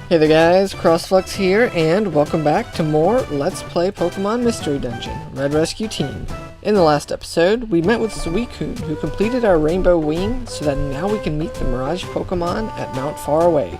Hey there guys, CrossFlux here, and welcome back to more Let's Play Pokemon Mystery Dungeon, Red Rescue Team. In the last episode, we met with Suicune, who completed our Rainbow Wing, so that now we can meet the Mirage Pokemon at Mount Faraway.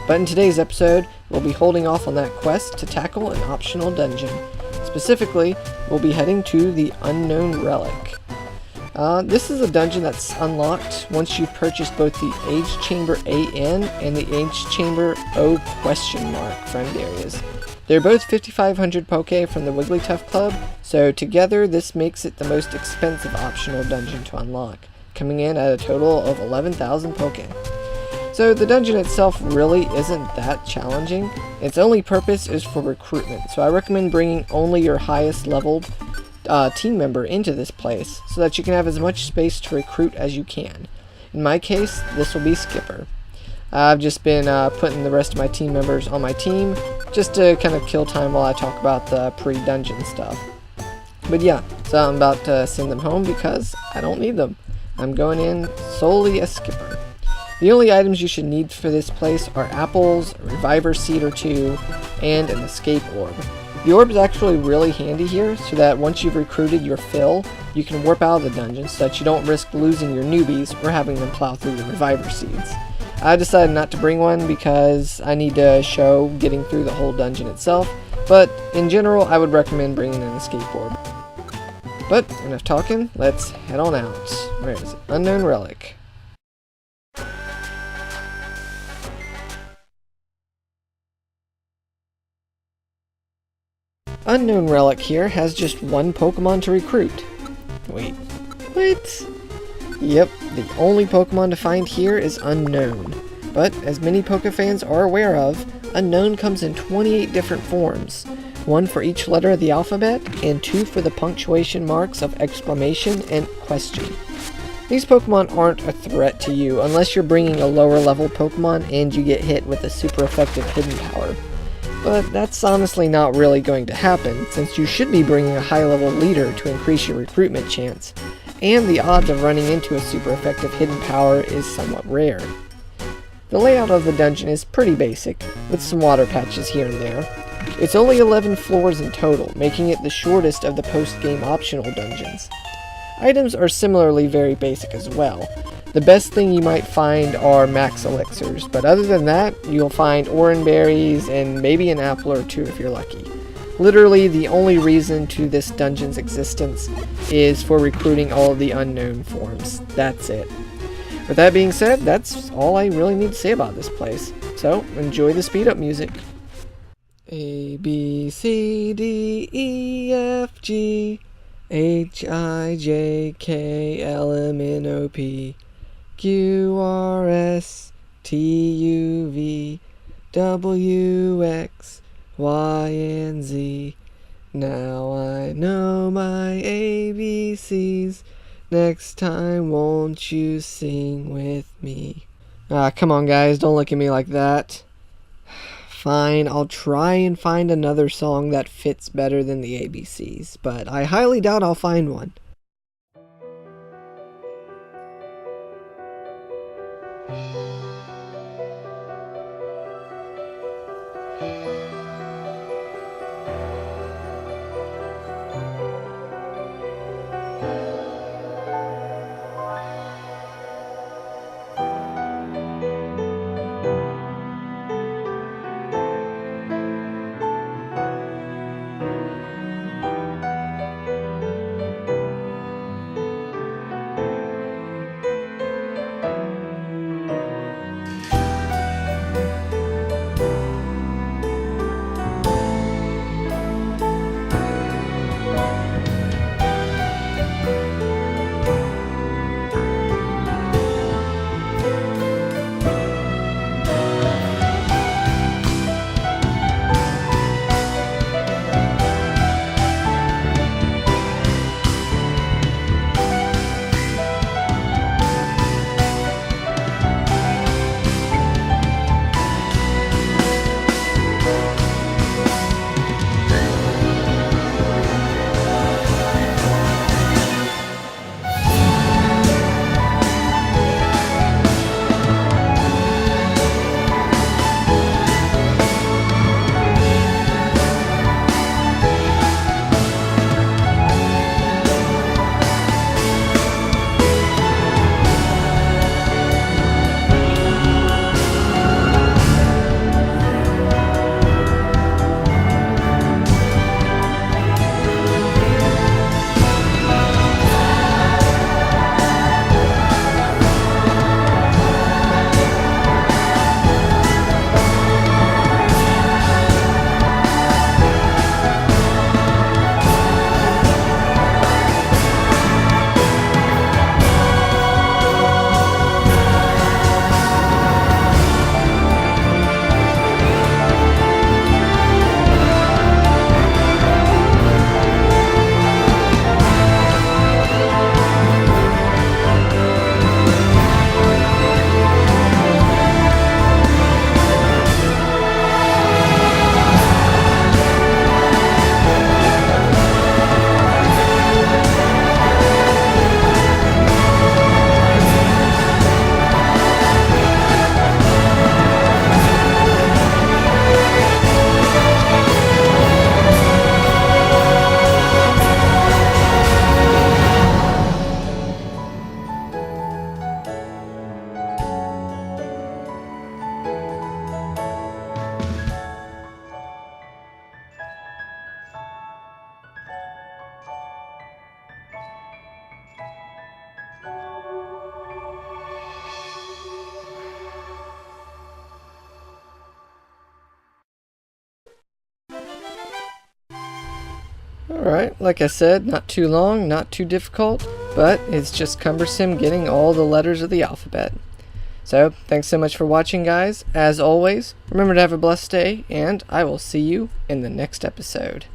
But in today's episode, we'll be holding off on that quest to tackle an optional dungeon. Specifically, we'll be heading to the Unknown Relic. This is a dungeon that's unlocked once you've purchased both the Age Chamber AN and the Age Chamber O friend areas. They're both 5,500 Poke from the Wigglytuff Club, so together this makes it the most expensive optional dungeon to unlock, coming in at a total of 11,000 Poke. So the dungeon itself really isn't that challenging. Its only purpose is for recruitment, so I recommend bringing only your highest leveled team member into this place so that you can have as much space to recruit as you can. In my case, this will be Skipper. I've just been putting the rest of my team members on my team just to kind of kill time while I talk about the pre-dungeon stuff. But yeah, so I'm about to send them home because I don't need them. I'm going in solely as Skipper. The only items you should need for this place are apples, a reviver seed or two, and an escape orb. The orb is actually really handy here, so that once you've recruited your fill, you can warp out of the dungeon so that you don't risk losing your newbies or having them plow through the reviver seeds. I decided not to bring one because I need to show getting through the whole dungeon itself, but in general I would recommend bringing an escape orb. But enough talking, let's head on out. Where is it? Unknown Relic. Unknown Relic here has just one Pokemon to recruit. Wait, what? Yep, the only Pokemon to find here is Unknown. But, as many Pokefans are aware of, Unknown comes in 28 different forms. One for each letter of the alphabet, and 2 for the punctuation marks of exclamation and question. These Pokemon aren't a threat to you unless you're bringing a lower level Pokemon and you get hit with a super effective hidden power. But that's honestly not really going to happen, since you should be bringing a high-level leader to increase your recruitment chance, and the odds of running into a super effective hidden power is somewhat rare. The layout of the dungeon is pretty basic, with some water patches here and there. It's only 11 floors in total, making it the shortest of the post-game optional dungeons. Items are similarly very basic as well. The best thing you might find are max elixirs, but other than that, you'll find oran berries and maybe an apple or two if you're lucky. Literally, the only reason to this dungeon's existence is for recruiting all of the unknown forms. That's it. With that being said, that's all I really need to say about this place. So, enjoy the speed up music. A, B, C, D, E, F, G, H, I, J, K, L, M, N, O, P, Q, R, S, T, U, V, W, X, Y, and Z. Now I know my ABCs. Next time, won't you sing with me? Come on guys, don't look at me like that. Fine, I'll try and find another song that fits better than the ABCs, but I highly doubt I'll find one. Alright, like I said, not too long, not too difficult, but it's just cumbersome getting all the letters of the alphabet. So, thanks so much for watching, guys. As always, remember to have a blessed day, and I will see you in the next episode.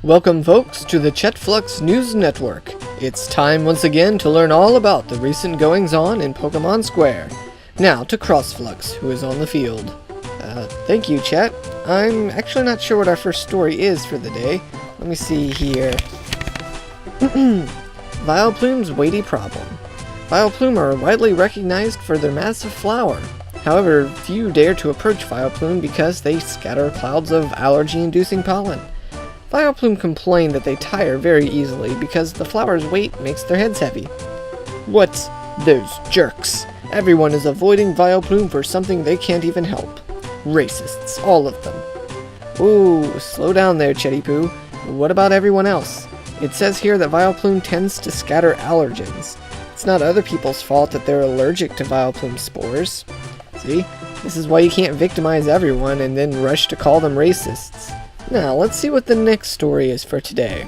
Welcome, folks, to the CrossFlux News Network. It's time once again to learn all about the recent goings-on in Pokemon Square. Now to CrossFlux, who is on the field. Thank you, chat. I'm actually not sure what our first story is for the day. Let me see here. Vileplume's weighty problem. Vileplume are widely recognized for their massive flower. However, few dare to approach Vileplume because they scatter clouds of allergy-inducing pollen. Vileplume complain that they tire very easily because the flower's weight makes their heads heavy. What? Those jerks. Everyone is avoiding Vileplume for something they can't even help. Racists, all of them. Ooh, slow down there, Chetty Poo. What about everyone else? It says here that Vileplume tends to scatter allergens. It's not other people's fault that they're allergic to Vileplume spores. See? This is why you can't victimize everyone and then rush to call them racists. Now, let's see what the next story is for today.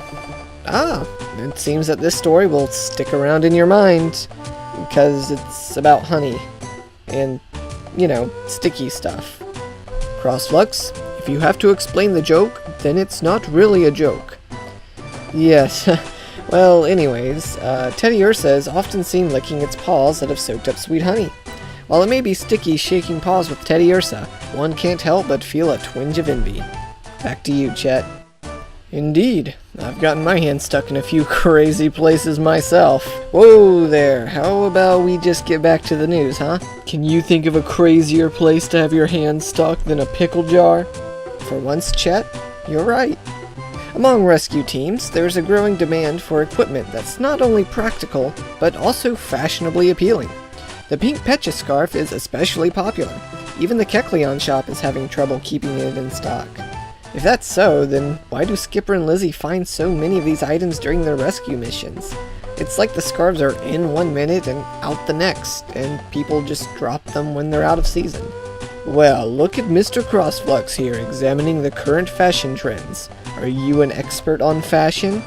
It seems that this story will stick around in your mind, because it's about honey, and, you know, sticky stuff. CrossFlux, if you have to explain the joke, then it's not really a joke. Yes, well, anyways, Teddy Ursa is often seen licking its paws that have soaked up sweet honey. While it may be sticky shaking paws with Teddy Ursa, one can't help but feel a twinge of envy. Back to you, Chet. Indeed. I've gotten my hand stuck in a few crazy places myself. Whoa there, how about we just get back to the news, huh? Can you think of a crazier place to have your hand stuck than a pickle jar? For once, Chet, you're right. Among rescue teams, there's a growing demand for equipment that's not only practical, but also fashionably appealing. The pink Pecha scarf is especially popular. Even the Kecleon shop is having trouble keeping it in stock. If that's so, then why do Skipper and Lizzie find so many of these items during their rescue missions? It's like the scarves are in 1 minute and out the next, and people just drop them when they're out of season. Well, look at Mr. CrossFlux here examining the current fashion trends. Are you an expert on fashion?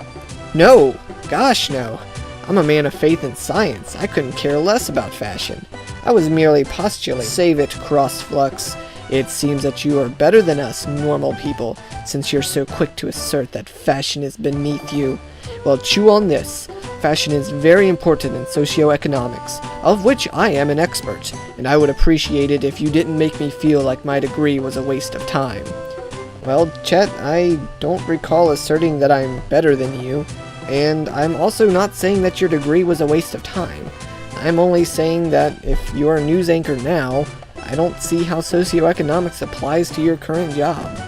No! Gosh, no! I'm a man of faith and science. I couldn't care less about fashion. I was merely postulating. Save it, CrossFlux. It seems that you are better than us normal people, since you're so quick to assert that fashion is beneath you. Well, chew on this. Fashion is very important in socioeconomics, of which I am an expert, and I would appreciate it if you didn't make me feel like my degree was a waste of time. Well, Chet, I don't recall asserting that I'm better than you, and I'm also not saying that your degree was a waste of time. I'm only saying that if you're a news anchor now, I don't see how socioeconomics applies to your current job.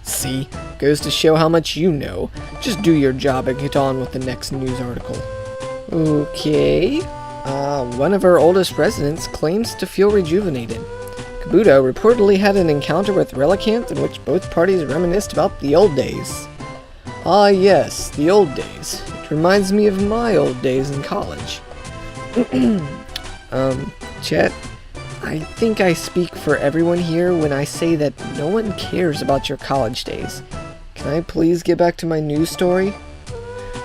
See? Goes to show how much you know. Just do your job and get on with the next news article. Okay. One of our oldest residents claims to feel rejuvenated. Kabuto reportedly had an encounter with Relicanth in which both parties reminisced about the old days. Ah yes, the old days. It reminds me of my old days in college. Chet? I think I speak for everyone here when I say that no one cares about your college days. Can I please get back to my news story?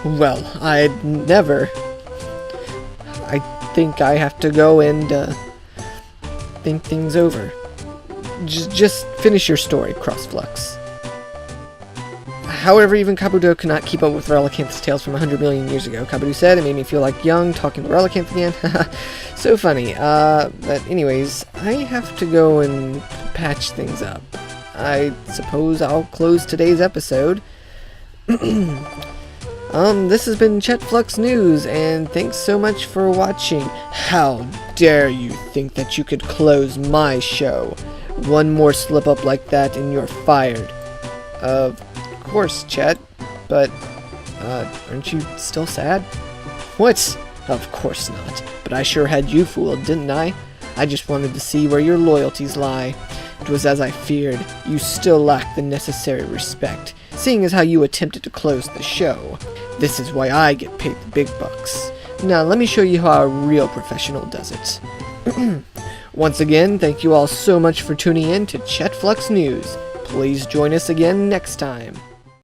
Well, I'd never. I think I have to go and, think things over. Just finish your story, CrossFlux. However, even Kabuto could not keep up with Relicanth's tales from 100 million years ago. Kabuto said, it made me feel like young, talking to Relicanth again. So funny. But anyways, I have to go and patch things up. I suppose I'll close today's episode. This has been CrossFlux News, and thanks so much for watching. How dare you think that you could close my show? One more slip up like that and you're fired. Of course, Chet, but, aren't you still sad? What? Of course not, but I sure had you fooled, didn't I? I just wanted to see where your loyalties lie. It was as I feared. You still lack the necessary respect, seeing as how you attempted to close the show. This is why I get paid the big bucks. Now let me show you how a real professional does it. Once again, thank you all so much for tuning in to CrossFlux News. Please join us again next time.